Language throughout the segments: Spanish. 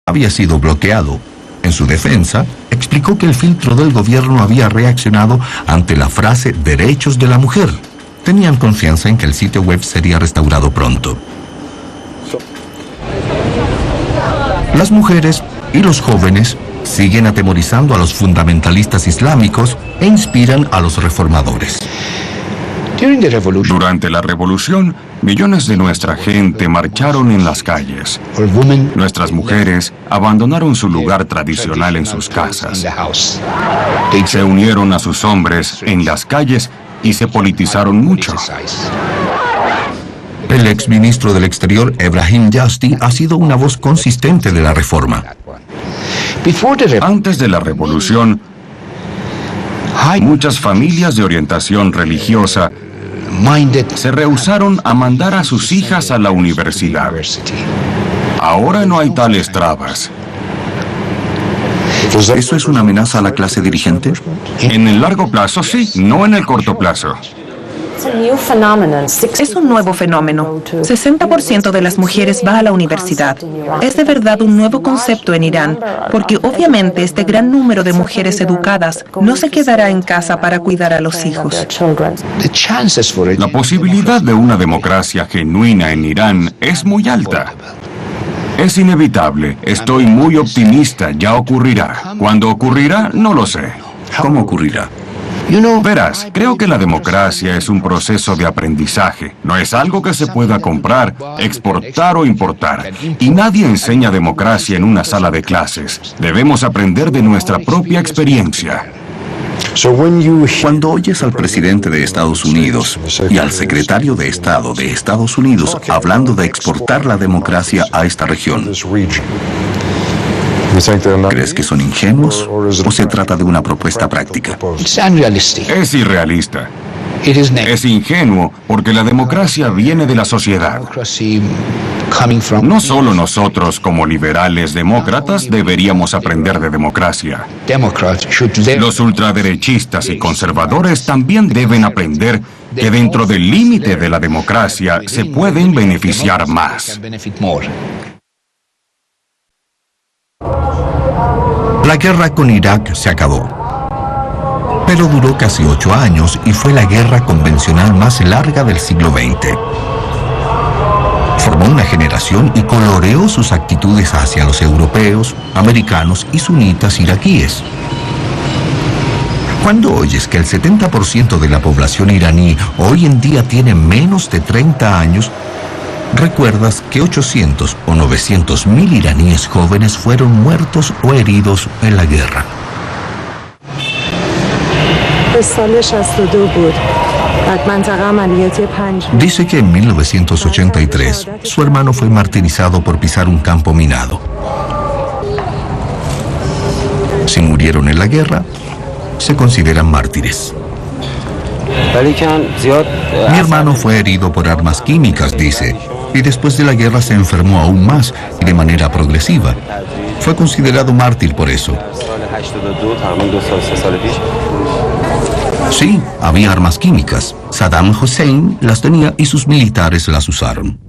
había sido bloqueado. En su defensa, explicó que el filtro del gobierno había reaccionado ante la frase "derechos de la mujer". Tenían confianza en que el sitio web sería restaurado pronto. Las mujeres y los jóvenes siguen atemorizando a los fundamentalistas islámicos e inspiran a los reformadores. Durante la revolución, millones de nuestra gente marcharon en las calles. Nuestras mujeres abandonaron su lugar tradicional en sus casas. Se unieron a sus hombres en las calles y se politizaron mucho. El exministro del Exterior, Ebrahim Yasti, ha sido una voz consistente de la reforma. Antes de la revolución, muchas familias de orientación religiosa se rehusaron a mandar a sus hijas a la universidad. Ahora no hay tales trabas. ¿Eso es una amenaza a la clase dirigente? En el largo plazo, sí, no en el corto plazo. Es un nuevo fenómeno. 60% de las mujeres va a la universidad. Es de verdad un nuevo concepto en Irán, porque obviamente este gran número de mujeres educadas no se quedará en casa para cuidar a los hijos. La posibilidad de una democracia genuina en Irán es muy alta. Es inevitable. Estoy muy optimista. Ya ocurrirá. ¿Cuándo ocurrirá? No lo sé. ¿Cómo ocurrirá? Verás, creo que la democracia es un proceso de aprendizaje. No es algo que se pueda comprar, exportar o importar. Y nadie enseña democracia en una sala de clases. Debemos aprender de nuestra propia experiencia. Cuando oyes al presidente de Estados Unidos y al secretario de Estado de Estados Unidos hablando de exportar la democracia a esta región, ¿crees que son ingenuos o se trata de una propuesta práctica? Es irrealista. Es ingenuo porque la democracia viene de la sociedad. No solo nosotros como liberales demócratas deberíamos aprender de democracia. Los ultraderechistas y conservadores también deben aprender que dentro del límite de la democracia se pueden beneficiar más. La guerra con Irak se acabó, pero duró casi 8 años y fue la guerra convencional más larga del siglo XX. Formó una generación y coloreó sus actitudes hacia los europeos, americanos y sunitas iraquíes. Cuando oyes que el 70% de la población iraní hoy en día tiene menos de 30 años, recuerdas que 800 o 900 mil iraníes jóvenes fueron muertos o heridos en la guerra. Dice que en 1983 su hermano fue martirizado por pisar un campo minado. Si murieron en la guerra, se consideran mártires. Mi hermano fue herido por armas químicas, dice, y después de la guerra se enfermó aún más y de manera progresiva. Fue considerado mártir por eso. Sí, había armas químicas. Saddam Hussein las tenía y sus militares las usaron.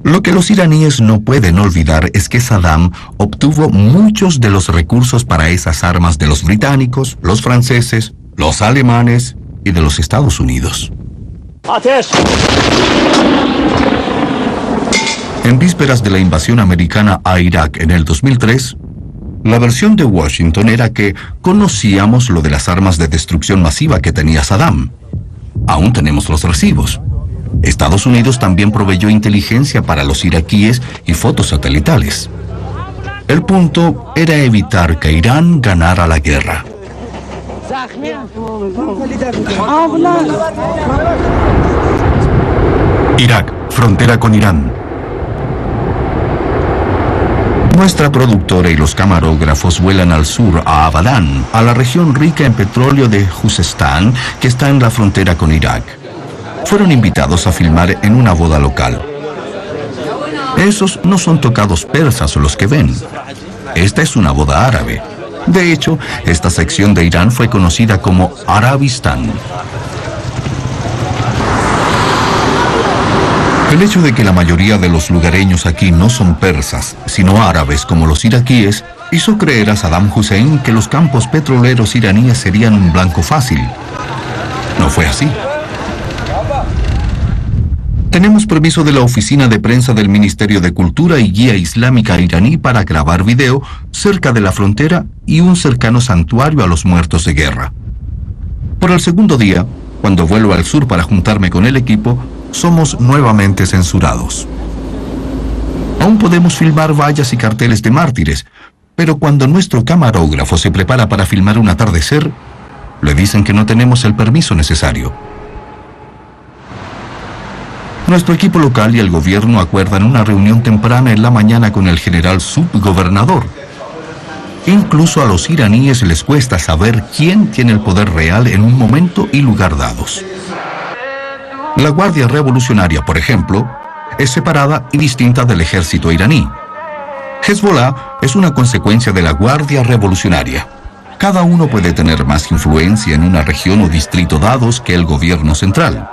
Lo que los iraníes no pueden olvidar es que Saddam obtuvo muchos de los recursos para esas armas de los británicos, los franceses, los alemanes y de los Estados Unidos. En vísperas de la invasión americana a Irak en el 2003, la versión de Washington era que conocíamos lo de las armas de destrucción masiva que tenía Saddam. Aún tenemos los recibos. Estados Unidos también proveyó inteligencia para los iraquíes y fotos satelitales. El punto era evitar que Irán ganara la guerra. Irak, frontera con Irán. Nuestra productora y los camarógrafos vuelan al sur, a Abadan, a la región rica en petróleo de Juzestán, que está en la frontera con Irak. Fueron invitados a filmar en una boda local. Esos no son tocados persas los que ven. Esta es una boda árabe. De hecho, esta sección de Irán fue conocida como Arabistán. El hecho de que la mayoría de los lugareños aquí no son persas, sino árabes como los iraquíes, hizo creer a Saddam Hussein que los campos petroleros iraníes serían un blanco fácil. No fue así. Tenemos permiso de la oficina de prensa del Ministerio de Cultura y Guía Islámica iraní para grabar video cerca de la frontera y un cercano santuario a los muertos de guerra. Por el segundo día, cuando vuelvo al sur para juntarme con el equipo, somos nuevamente censurados. Aún podemos filmar vallas y carteles de mártires, pero cuando nuestro camarógrafo se prepara para filmar un atardecer, le dicen que no tenemos el permiso necesario. Nuestro equipo local y el gobierno acuerdan una reunión temprana en la mañana con el general subgobernador. Incluso a los iraníes les cuesta saber quién tiene el poder real en un momento y lugar dados. La Guardia Revolucionaria, por ejemplo, es separada y distinta del ejército iraní. Hezbollah es una consecuencia de la Guardia Revolucionaria. Cada uno puede tener más influencia en una región o distrito dados que el gobierno central.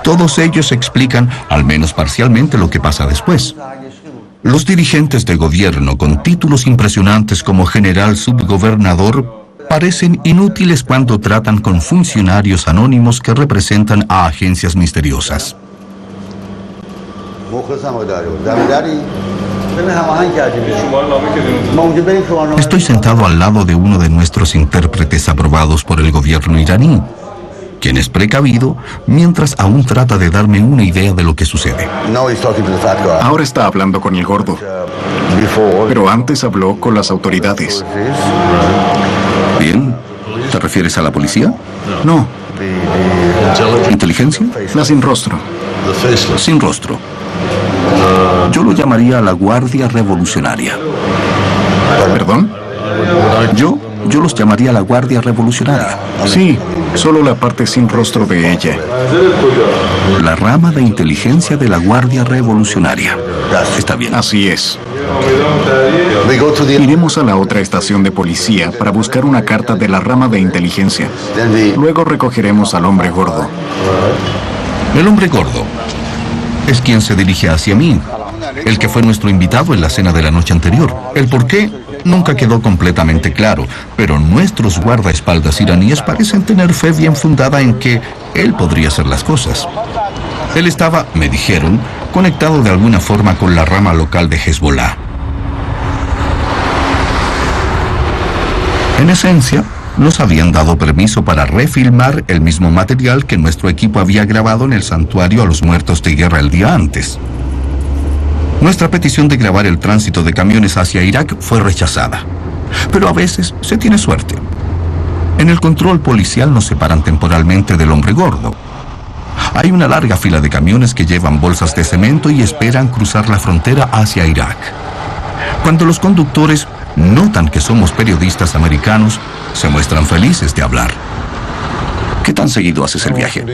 Todos ellos explican, al menos parcialmente, lo que pasa después. Los dirigentes de gobierno con títulos impresionantes como general subgobernador parecen inútiles cuando tratan con funcionarios anónimos que representan a agencias misteriosas. Estoy sentado al lado de uno de nuestros intérpretes aprobados por el gobierno iraní, quien es precavido mientras aún trata de darme una idea de lo que sucede. Ahora está hablando con el gordo, pero antes habló con las autoridades. Bien, ¿te refieres a la policía? No. ¿Inteligencia? La sin rostro. Sin rostro. Yo lo llamaría la Guardia Revolucionaria. ¿Perdón? Yo los llamaría la Guardia Revolucionaria. Sí, solo la parte sin rostro de ella. La rama de inteligencia de la Guardia Revolucionaria. Está bien. Así es. Iremos a la otra estación de policía para buscar una carta de la rama de inteligencia. Luego recogeremos al hombre gordo. El hombre gordo es quien se dirige hacia mí, el que fue nuestro invitado en la cena de la noche anterior. El por qué nunca quedó completamente claro, pero nuestros guardaespaldas iraníes parecen tener fe bien fundada en que él podría hacer las cosas. Él estaba, me dijeron, conectado de alguna forma con la rama local de Hezbollah. En esencia, nos habían dado permiso para refilmar el mismo material que nuestro equipo había grabado en el santuario a los muertos de guerra el día antes. Nuestra petición de grabar el tránsito de camiones hacia Irak fue rechazada, pero a veces se tiene suerte. En el control policial nos separan temporalmente del hombre gordo. Hay una larga fila de camiones que llevan bolsas de cemento y esperan cruzar la frontera hacia Irak. Cuando los conductores notan que somos periodistas americanos, se muestran felices de hablar. ¿Qué tan seguido haces el viaje?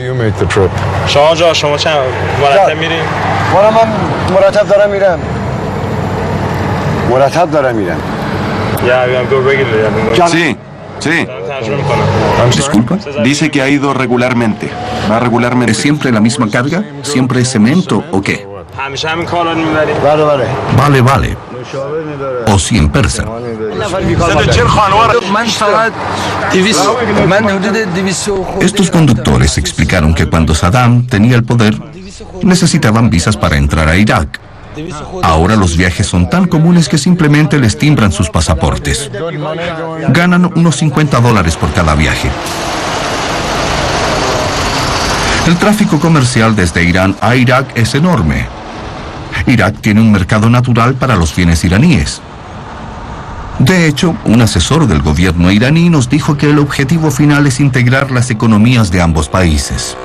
Sí, sí. ¿Disculpa? Dice que ha ido regularmente. Va regularmente. ¿Es siempre la misma carga? ¿Siempre es cemento o qué? Vale. O sí en persa. Estos conductores explicaron que cuando Saddam tenía el poder, necesitaban visas para entrar a Irak. Ahora los viajes son tan comunes que simplemente les timbran sus pasaportes. Ganan unos $50 por cada viaje. El tráfico comercial desde Irán a Irak es enorme. Irak tiene un mercado natural para los bienes iraníes. De hecho, un asesor del gobierno iraní nos dijo que el objetivo final es integrar las economías de ambos países.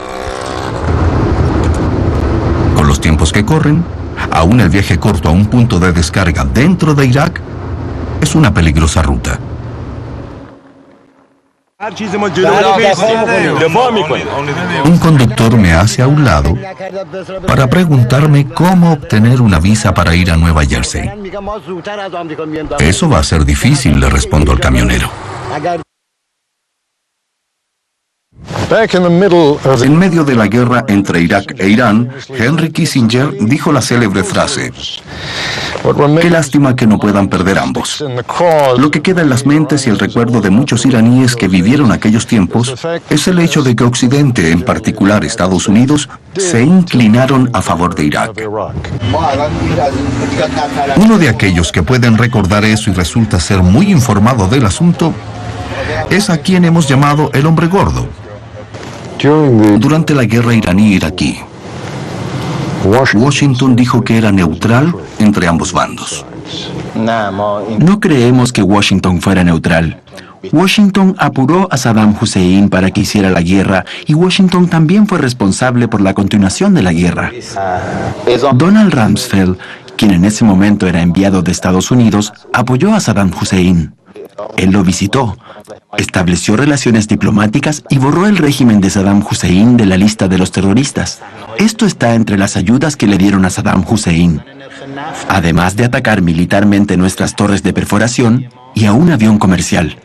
Con los tiempos que corren, aún el viaje corto a un punto de descarga dentro de Irak es una peligrosa ruta. Un conductor me hace a un lado para preguntarme cómo obtener una visa para ir a Nueva Jersey. Eso va a ser difícil, le respondo al camionero. En medio de la guerra entre Irak e Irán, Henry Kissinger dijo la célebre frase: "Qué lástima que no puedan perder ambos". Lo que queda en las mentes y el recuerdo de muchos iraníes que vivieron aquellos tiempos es el hecho de que Occidente, en particular Estados Unidos, se inclinaron a favor de Irak. Uno de aquellos que pueden recordar eso y resulta ser muy informado del asunto es a quien hemos llamado el hombre gordo. Durante la guerra iraní-iraquí, Washington dijo que era neutral entre ambos bandos. No creemos que Washington fuera neutral. Washington apuró a Saddam Hussein para que hiciera la guerra y Washington también fue responsable por la continuación de la guerra. Donald Rumsfeld, quien en ese momento era enviado de Estados Unidos, apoyó a Saddam Hussein. Él lo visitó, estableció relaciones diplomáticas y borró el régimen de Saddam Hussein de la lista de los terroristas. Esto está entre las ayudas que le dieron a Saddam Hussein, además de atacar militarmente nuestras torres de perforación y a un avión comercial.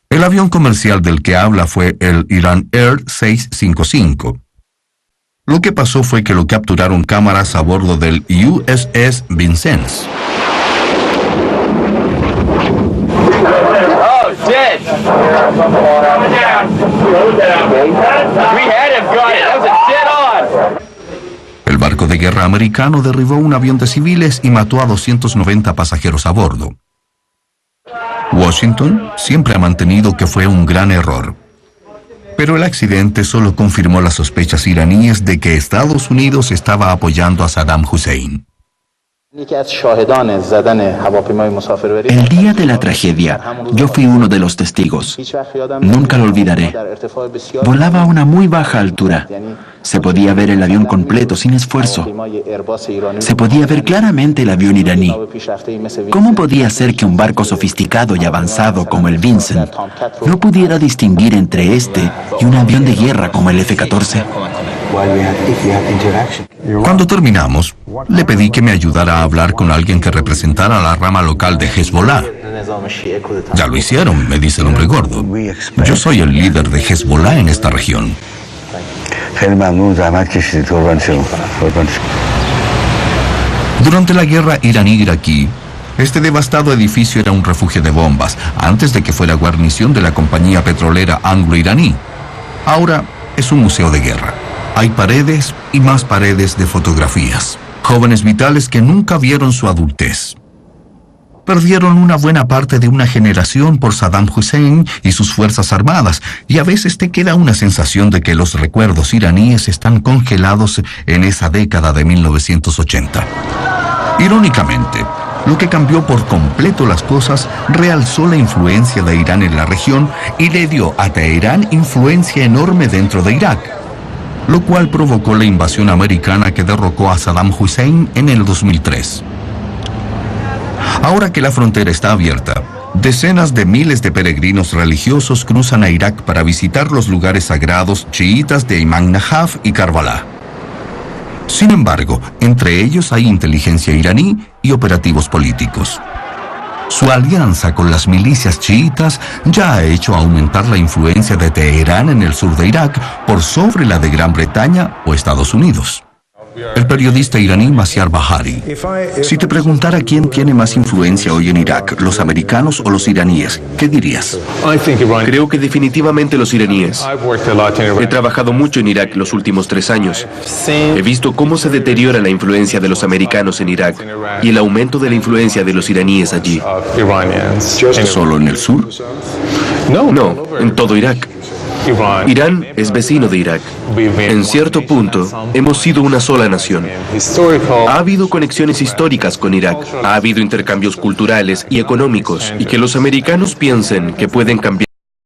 El avión comercial del que habla fue el Iran Air 655. Lo que pasó fue que lo capturaron cámaras a bordo del USS Vincennes. El barco de guerra americano derribó un avión de civiles y mató a 290 pasajeros a bordo. Washington siempre ha mantenido que fue un gran error. Pero el accidente solo confirmó las sospechas iraníes de que Estados Unidos estaba apoyando a Saddam Hussein. El día de la tragedia, yo fui uno de los testigos. Nunca lo olvidaré. Volaba a una muy baja altura. Se podía ver el avión completo sin esfuerzo. Se podía ver claramente el avión iraní. ¿Cómo podía ser que un barco sofisticado y avanzado como el Vincent no pudiera distinguir entre este y un avión de guerra como el F-14? Cuando terminamos, le pedí que me ayudara a hablar con alguien que representara la rama local de Hezbollah. Ya lo hicieron, me dice el hombre gordo. Yo soy el líder de Hezbollah en esta región. Durante la guerra iraní-iraquí, este devastado edificio era un refugio de bombas, antes de que fuera guarnición de la compañía petrolera anglo-iraní. Ahora es un museo de guerra. Hay paredes y más paredes de fotografías. Jóvenes vitales que nunca vieron su adultez. Perdieron una buena parte de una generación por Saddam Hussein y sus fuerzas armadas, y a veces te queda una sensación de que los recuerdos iraníes están congelados en esa década de 1980. Irónicamente, lo que cambió por completo las cosas realzó la influencia de Irán en la región y le dio a Teherán influencia enorme dentro de Irak, lo cual provocó la invasión americana que derrocó a Saddam Hussein en el 2003. Ahora que la frontera está abierta, decenas de miles de peregrinos religiosos cruzan a Irak para visitar los lugares sagrados chiitas de Imam Najaf y Karbala. Sin embargo, entre ellos hay inteligencia iraní y operativos políticos. Su alianza con las milicias chiitas ya ha hecho aumentar la influencia de Teherán en el sur de Irak por sobre la de Gran Bretaña o Estados Unidos. El periodista iraní Masyar Bahari: si te preguntara quién tiene más influencia hoy en Irak, los americanos o los iraníes, ¿qué dirías? Creo que definitivamente los iraníes. He trabajado mucho en Irak los últimos 3 años. He visto cómo se deteriora la influencia de los americanos en Irak y el aumento de la influencia de los iraníes allí. ¿Solo en el sur? No, en todo Irak. Irán es vecino de Irak. En cierto punto, hemos sido una sola nación. Ha habido conexiones históricas con Irak, ha habido intercambios culturales y económicos, y que los americanos piensen que pueden cambiar